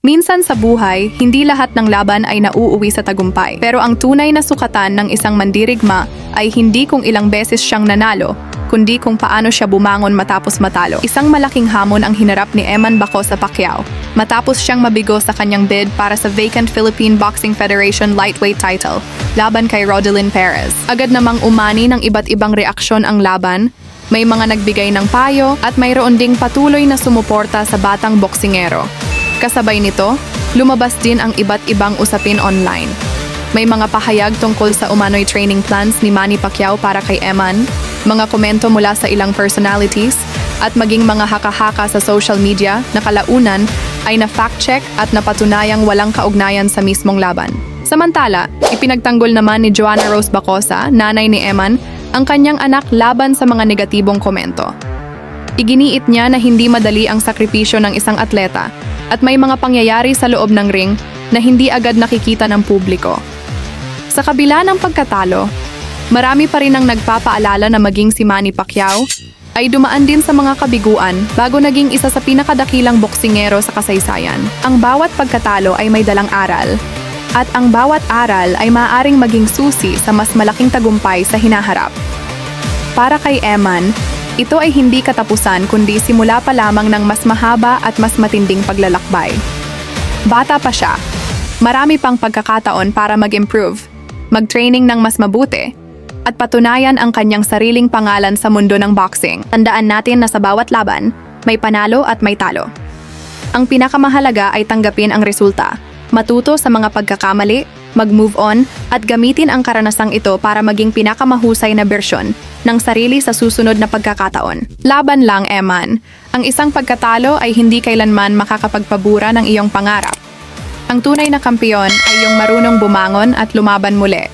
Minsan sa buhay, hindi lahat ng laban ay nauuwi sa tagumpay. Pero ang tunay na sukatan ng isang mandirigma ay hindi kung ilang beses siyang nanalo, kundi kung paano siya bumangon matapos matalo. Isang malaking hamon ang hinarap ni Eman Baco sa Pacquiao, matapos siyang mabigo sa kanyang bid para sa vacant Philippine Boxing Federation lightweight title, laban kay Rodelyn Perez. Agad namang umani ng iba't ibang reaksyon ang laban, may mga nagbigay ng payo at mayroon ding patuloy na sumuporta sa batang boksingero. Kasabay nito, lumabas din ang iba't ibang usapin online. May mga pahayag tungkol sa umano'y training plans ni Manny Pacquiao para kay Eman, mga komento mula sa ilang personalities, at maging mga haka-haka sa social media na kalaunan ay na-fact-check at napatunayang walang kaugnayan sa mismong laban. Samantala, ipinagtanggol naman ni Joanna Rose Bacosa, nanay ni Eman, ang kanyang anak laban sa mga negatibong komento. Iginiit niya na hindi madali ang sakripisyo ng isang atleta at may mga pangyayari sa loob ng ring na hindi agad nakikita ng publiko. Sa kabila ng pagkatalo, marami pa rin ang nagpapaalala na maging si Manny Pacquiao ay dumaan din sa mga kabiguan bago naging isa sa pinakadakilang boksingero sa kasaysayan. Ang bawat pagkatalo ay may dalang aral, at ang bawat aral ay maaaring maging susi sa mas malaking tagumpay sa hinaharap. Para kay Eman, ito ay hindi katapusan kundi simula pa lamang ng mas mahaba at mas matinding paglalakbay. Bata pa siya, marami pang pagkakataon para mag-improve, mag-training ng mas mabuti, at patunayan ang kanyang sariling pangalan sa mundo ng boxing. Tandaan natin na sa bawat laban, may panalo at may talo. Ang pinakamahalaga ay tanggapin ang resulta, matuto sa mga pagkakamali, mag-move on, at gamitin ang karanasang ito para maging pinakamahusay na bersyon ng sarili sa susunod na pagkakataon. Laban lang, Eman. Ang isang pagkatalo ay hindi kailanman makakapagpabura ng iyong pangarap. Ang tunay na kampiyon ay yung marunong bumangon at lumaban muli.